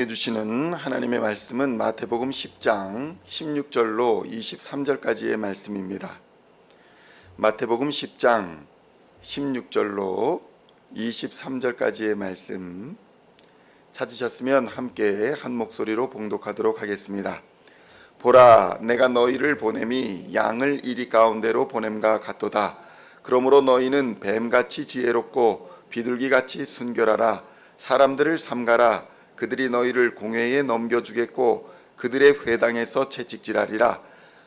주시는 하나님의 말씀은 마태복음 10장 16절로 23절까지의 말씀입니다. 마태복음 10장 16절로 23절까지의 말씀 찾으셨으면 함께 한 목소리로 봉독하도록 하겠습니다. 보라, 내가 너희를 보냄이 양을 이리 가운데로 보냄과 같도다. 그러므로 너희는 뱀같이 지혜롭고 비둘기같이 순결하라. 사람들을 삼가라. 그들이 너희를 공회에 넘겨주겠고 그들의 회당에서 채찍질하리라.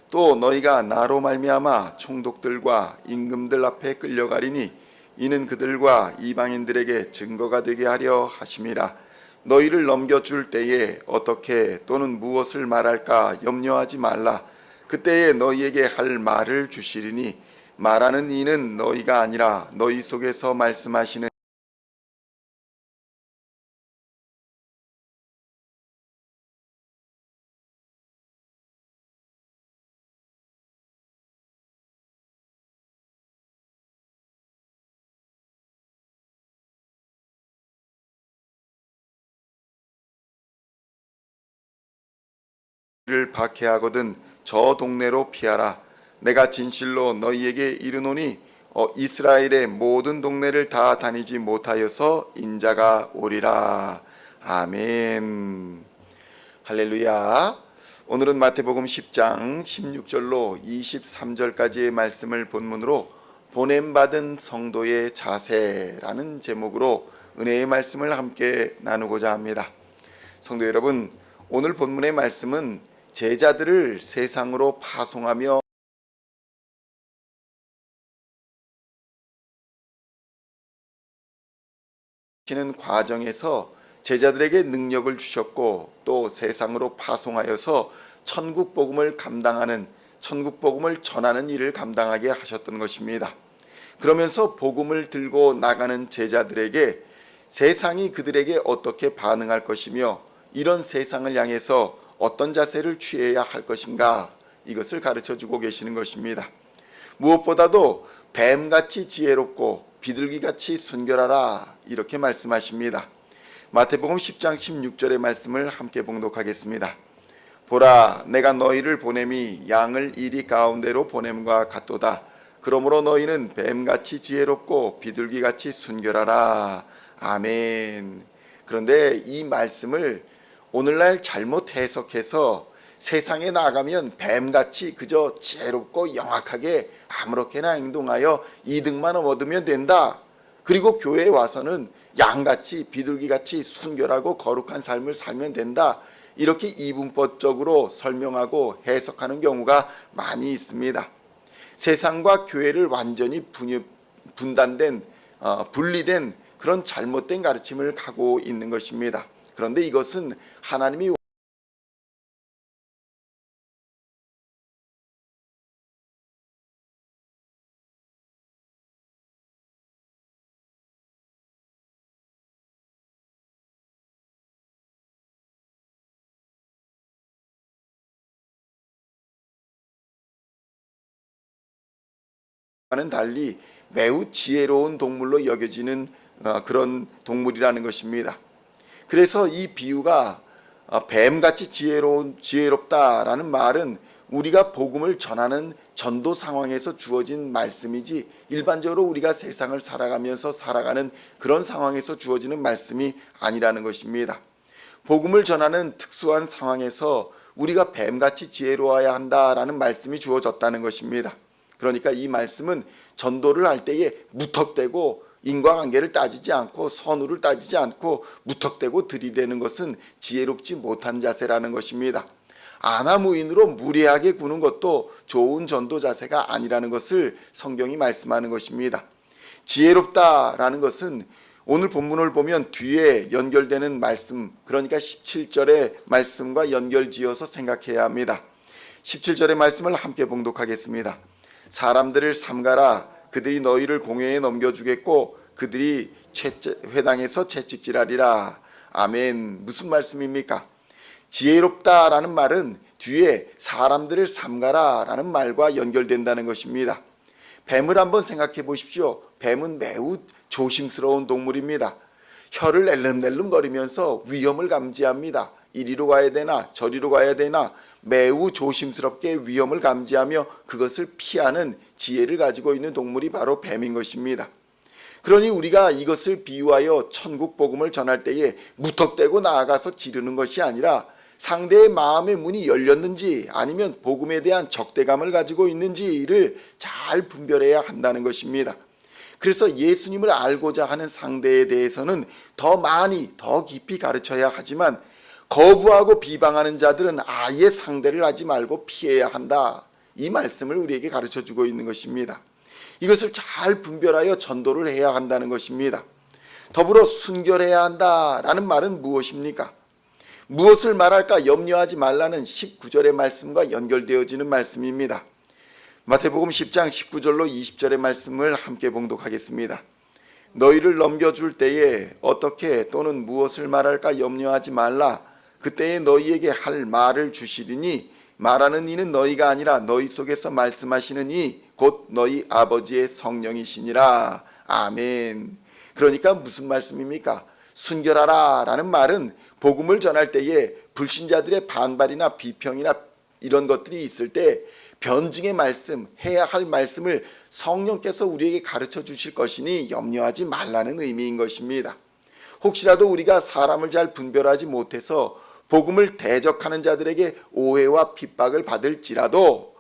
또 너희가 나로 말미암아 총독들과 임금들 앞에 끌려가리니 이는 그들과 이방인들에게 증거가 되게 하려 하심이라. 너희를 넘겨줄 때에 어떻게 또는 무엇을 말할까 염려하지 말라. 그때에 너희에게 할 말을 주시리니 말하는 이는 너희가 아니라 너희 속에서 말씀하시는 를 박해하거든 저 동네로 피하라. 내가 진실로 너희에게 이르노니 이스라엘의 모든 동네를 다 다니지 못하여서 인자가 오리라. 아멘. 할렐루야. 오늘은 마태복음 10장 16절로 23절까지의 말씀을 본문으로 보냄받은 성도의 자세라는 제목으로 은혜의 말씀을 함께 나누고자 합니다. 성도 여러분, 오늘 본문의 말씀은 제자들을 세상으로 파송하며 시키는 과정에서 제자들에게 능력을 주셨고 또 세상으로 파송하여서 천국 복음을 감당하는, 천국 복음을 전하는 일을 감당하게 하셨던 것입니다. 그러면서 복음을 들고 나가는 제자들에게 세상이 그들에게 어떻게 반응할 것이며 이런 세상을 향해서 어떤 자세를 취해야 할 것인가, 이것을 가르쳐주고 계시는 것입니다. 무엇보다도 뱀같이 지혜롭고 비둘기같이 순결하라, 이렇게 말씀하십니다. 마태복음 10장 16절의 말씀을 함께 봉독하겠습니다. 보라, 내가 너희를 보냄이 양을 이리 가운데로 보냄과 같도다. 그러므로 너희는 뱀같이 지혜롭고 비둘기같이 순결하라. 아멘. 그런데 이 말씀을 오늘날 잘못 해석해서 세상에 나가면 뱀같이 그저 지혜롭고 영악하게 아무렇게나 행동하여 이득만 얻으면 된다. 그리고 교회에 와서는 양같이 비둘기같이 순결하고 거룩한 삶을 살면 된다. 이렇게 이분법적으로 설명하고 해석하는 경우가 많이 있습니다. 세상과 교회를 완전히 분단된, 분리된 그런 잘못된 가르침을 가고 있는 것입니다. 그런데 이것은 하나님이 와는 달리 매우 지혜로운 동물로 여겨지는 그런 동물이라는 것입니다. 그래서 이 비유가 뱀같이 지혜롭다라는 말은 우리가 복음을 전하는 전도 상황에서 주어진 말씀이지 일반적으로 우리가 세상을 살아가면서 살아가는 그런 상황에서 주어지는 말씀이 아니라는 것입니다. 복음을 전하는 특수한 상황에서 우리가 뱀같이 지혜로워야 한다라는 말씀이 주어졌다는 것입니다. 그러니까 이 말씀은 전도를 할 때에 무턱대고 인과관계를 따지지 않고 선후를 따지지 않고 무턱대고 들이대는 것은 지혜롭지 못한 자세라는 것입니다. 아나무인으로 무례하게 구는 것도 좋은 전도 자세가 아니라는 것을 성경이 말씀하는 것입니다. 지혜롭다라는 것은 오늘 본문을 보면 뒤에 연결되는 말씀, 그러니까 17절의 말씀과 연결지어서 생각해야 합니다. 17절의 말씀을 함께 봉독하겠습니다. 사람들을 삼가라. 그들이 너희를 공회에 넘겨주겠고 그들이 회당에서 채찍질하리라. 아멘. 무슨 말씀입니까? 지혜롭다라는 말은 뒤에 사람들을 삼가라 라는 말과 연결된다는 것입니다. 뱀을 한번 생각해 보십시오. 뱀은 매우 조심스러운 동물입니다. 혀를 낼름낼름거리면서 위험을 감지합니다. 이리로 가야 되나 저리로 가야 되나 매우 조심스럽게 위험을 감지하며 그것을 피하는 지혜를 가지고 있는 동물이 바로 뱀인 것입니다. 그러니 우리가 이것을 비유하여 천국 복음을 전할 때에 무턱대고 나아가서 지르는 것이 아니라 상대의 마음의 문이 열렸는지 아니면 복음에 대한 적대감을 가지고 있는지를 잘 분별해야 한다는 것입니다. 그래서 예수님을 알고자 하는 상대에 대해서는 더 많이 더 깊이 가르쳐야 하지만 거부하고 비방하는 자들은 아예 상대를 하지 말고 피해야 한다. 이 말씀을 우리에게 가르쳐주고 있는 것입니다. 이것을 잘 분별하여 전도를 해야 한다는 것입니다. 더불어 순결해야 한다라는 말은 무엇입니까? 무엇을 말할까 염려하지 말라는 19절의 말씀과 연결되어지는 말씀입니다. 마태복음 10장 19절로 20절의 말씀을 함께 봉독하겠습니다. 너희를 넘겨줄 때에 어떻게 또는 무엇을 말할까 염려하지 말라. 그때에 너희에게 할 말을 주시리니 말하는 이는 너희가 아니라 너희 속에서 말씀하시는 이 곧 너희 아버지의 성령이시니라. 아멘. 그러니까 무슨 말씀입니까? 순결하라 라는 말은 복음을 전할 때에 불신자들의 반발이나 비평이나 이런 것들이 있을 때 변증의 말씀, 해야 할 말씀을 성령께서 우리에게 가르쳐 주실 것이니 염려하지 말라는 의미인 것입니다. 혹시라도 우리가 사람을 잘 분별하지 못해서 복음을 대적하는 자들에게 오해와 핍박을 받을지라도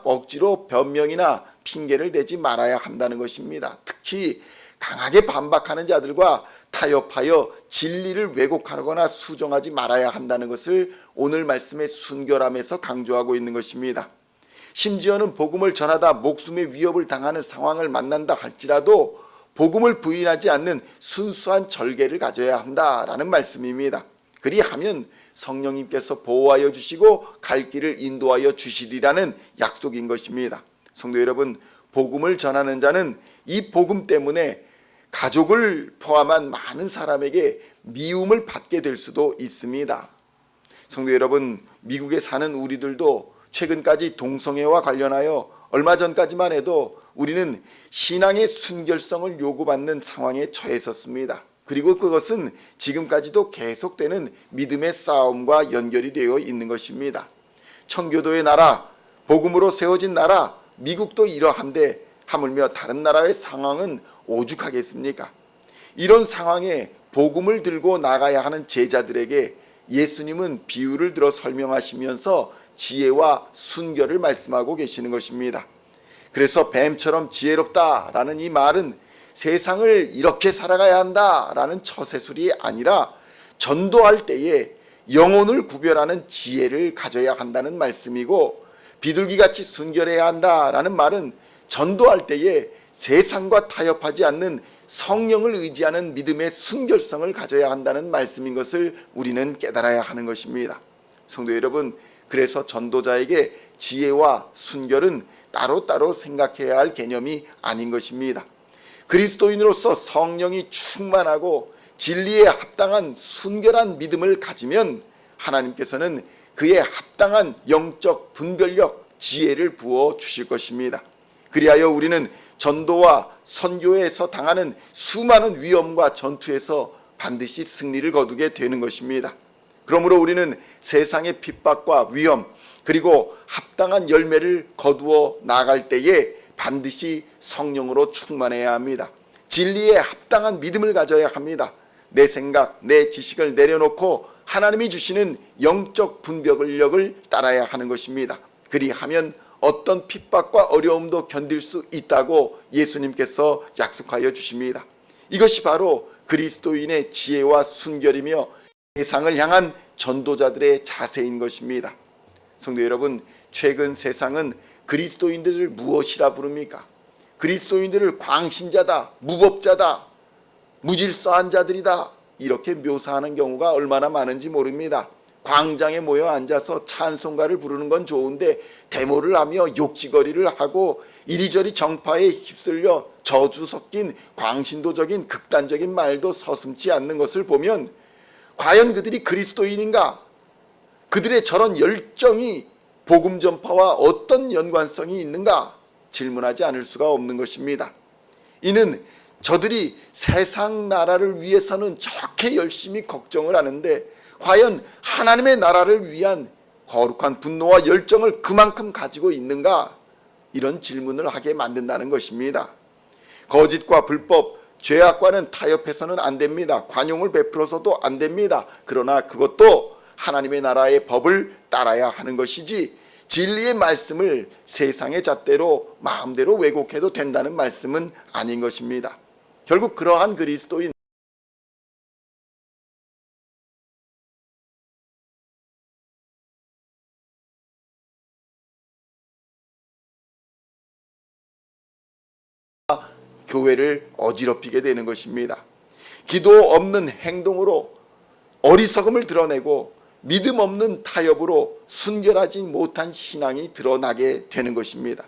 억지로 변명이나 핑계를 대지 말아야 한다는 것입니다. 특히 강하게 반박하는 자들과 타협하여 진리를 왜곡하거나 수정하지 말아야 한다는 것을 오늘 말씀의 순결함에서 강조하고 있는 것입니다. 심지어는 복음을 전하다 목숨의 위협을 당하는 상황을 만난다 할지라도 복음을 부인하지 않는 순수한 절개를 가져야 한다라는 말씀입니다. 그리하면 성령님께서 보호하여 주시고 갈 길을 인도하여 주시리라는 약속인 것입니다. 성도 여러분, 복음을 전하는 자는 이 복음 때문에 가족을 포함한 많은 사람에게 미움을 받게 될 수도 있습니다. 성도 여러분, 미국에 사는 우리들도 최근까지 동성애와 관련하여 얼마 전까지만 해도 우리는 신앙의 순결성을 요구받는 상황에 처했었습니다. 그리고 그것은 지금까지도 계속되는 믿음의 싸움과 연결이 되어 있는 것입니다. 청교도의 나라, 복음으로 세워진 나라, 미국도 이러한데 하물며 다른 나라의 상황은 오죽하겠습니까? 이런 상황에 복음을 들고 나가야 하는 제자들에게 예수님은 비유를 들어 설명하시면서 지혜와 순결을 말씀하고 계시는 것입니다. 그래서 뱀처럼 지혜롭다라는 이 말은 세상을 이렇게 살아가야 한다라는 처세술이 아니라 전도할 때에 영혼을 구별하는 지혜를 가져야 한다는 말씀이고, 비둘기같이 순결해야 한다라는 말은 전도할 때에 세상과 타협하지 않는 성령을 의지하는 믿음의 순결성을 가져야 한다는 말씀인 것을 우리는 깨달아야 하는 것입니다. 성도 여러분, 그래서 전도자에게 지혜와 순결은 따로따로 생각해야 할 개념이 아닌 것입니다. 그리스도인으로서 성령이 충만하고 진리에 합당한 순결한 믿음을 가지면 하나님께서는 그에 합당한 영적 분별력, 지혜를 부어 주실 것입니다. 그리하여 우리는 전도와 선교에서 당하는 수많은 위험과 전투에서 반드시 승리를 거두게 되는 것입니다. 그러므로 우리는 세상의 핍박과 위험, 그리고 합당한 열매를 거두어 나갈 때에 반드시 성령으로 충만해야 합니다. 진리에 합당한 믿음을 가져야 합니다. 내 생각, 내 지식을 내려놓고 하나님이 주시는 영적 분별력을 따라야 하는 것입니다. 그리하면 어떤 핍박과 어려움도 견딜 수 있다고 예수님께서 약속하여 주십니다. 이것이 바로 그리스도인의 지혜와 순결이며 세상을 향한 전도자들의 자세인 것입니다. 성도 여러분, 최근 세상은 그리스도인들을 무엇이라 부릅니까? 그리스도인들을 광신자다, 무법자다, 무질서한 자들이다, 이렇게 묘사하는 경우가 얼마나 많은지 모릅니다. 광장에 모여 앉아서 찬송가를 부르는 건 좋은데 데모를 하며 욕지거리를 하고 이리저리 정파에 휩쓸려 저주 섞인 광신도적인 극단적인 말도 서슴지 않는 것을 보면 과연 그들이 그리스도인인가? 그들의 저런 열정이 복음 전파와 어떤 연관성이 있는가 질문하지 않을 수가 없는 것입니다. 이는 저들이 세상 나라를 위해서는 저렇게 열심히 걱정을 하는데 과연 하나님의 나라를 위한 거룩한 분노와 열정을 그만큼 가지고 있는가? 이런 질문을 하게 만든다는 것입니다. 거짓과 불법, 죄악과는 타협해서는 안 됩니다. 관용을 베풀어서도 안 됩니다. 그러나 그것도 하나님의 나라의 법을 따라야 하는 것이지 진리의 말씀을 세상의 잣대로 마음대로 왜곡해도 된다는 말씀은 아닌 것입니다. 결국 그러한 그리스도인 교회를 어지럽히게 되는 것입니다. 기도 없는 행동으로 어리석음을 드러내고 믿음 없는 타협으로 순결하지 못한 신앙이 드러나게 되는 것입니다.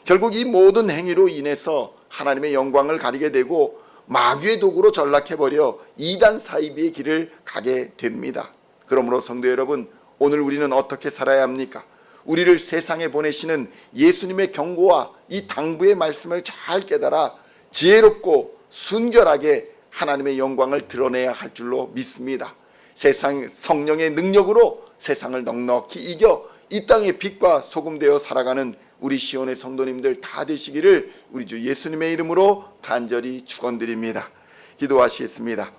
결국 이 모든 행위로 인해서 하나님의 영광을 가리게 되고 마귀의 도구로 전락해버려 이단 사이비의 길을 가게 됩니다. 그러므로 성도 여러분, 오늘 우리는 어떻게 살아야 합니까? 우리를 세상에 보내시는 예수님의 경고와 이 당부의 말씀을 잘 깨달아 지혜롭고 순결하게 하나님의 영광을 드러내야 할 줄로 믿습니다. 세상 성령의 능력으로 세상을 넉넉히 이겨 이 땅의 빛과 소금 되어 살아가는 우리 시온의 성도님들 다 되시기를 우리 주 예수님의 이름으로 간절히 축원드립니다. 기도하시겠습니다.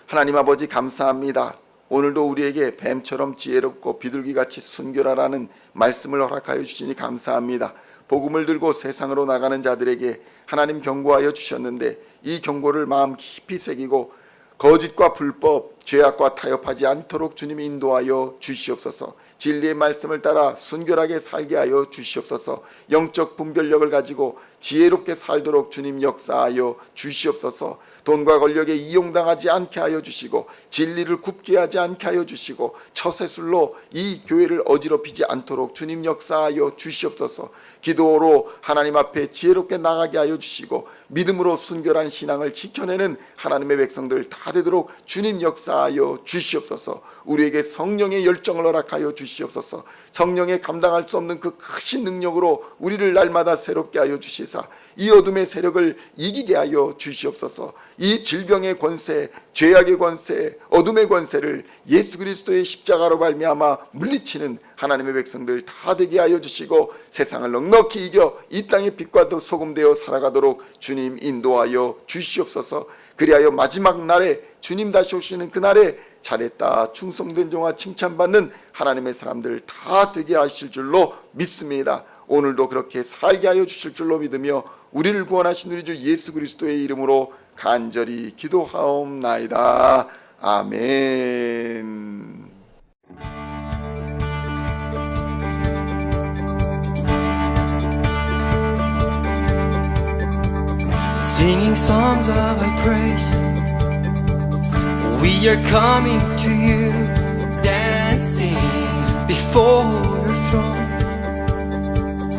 하나님 아버지 감사합니다. 오늘도 우리에게 뱀처럼 지혜롭고 비둘기같이 순결하라는 말씀을 허락하여 주시니 감사합니다. 복음을 들고 세상으로 나가는 자들에게 하나님 경고하여 주셨는데 이 경고를 마음 깊이 새기고 거짓과 불법, 죄악과 타협하지 않도록 주님 인도하여 주시옵소서. 진리의 말씀을 따라 순결하게 살게 하여 주시옵소서. 영적 분별력을 가지고 지혜롭게 살도록 주님 역사하여 주시옵소서. 돈과 권력에 이용당하지 않게 하여 주시고 진리를 굽게 하지 않게 하여 주시고 처세술로 이 교회를 어지럽히지 않도록 주님 역사하여 주시옵소서. 기도로 하나님 앞에 지혜롭게 나가게 하여 주시고 믿음으로 순결한 신앙을 지켜내는 하나님의 백성들 다 되도록 주님 역사하여 주시옵소서. 우리에게 성령의 열정을 허락하여 주시옵소서. 성령의 감당할 수 없는 그 크신 능력으로 우리를 날마다 새롭게 하여 주시사 이 어둠의 세력을 이기게 하여 주시옵소서. 이 질병의 권세, 죄악의 권세, 어둠의 권세를 예수 그리스도의 십자가로 말미암아 물리치는 하나님의 백성들 다 되게 하여 주시고 세상을 넉넉히 이겨 이 땅의 빛과 소금 되어 살아가도록 주님 인도하여 주시옵소서. 그리하여 마지막 날에 주님 다시 오시는 그날에 잘했다 충성된 종아 칭찬받는 하나님의 사람들 다 되게 하실 줄로 믿습니다. 오늘도 그렇게 살게 하여 주실 줄로 믿으며 우리를 구원하신 우리 주 예수 그리스도의 이름으로 간절히 기도하옵나이다. 아멘. Singing songs of thy praise, we are coming to you, dancing before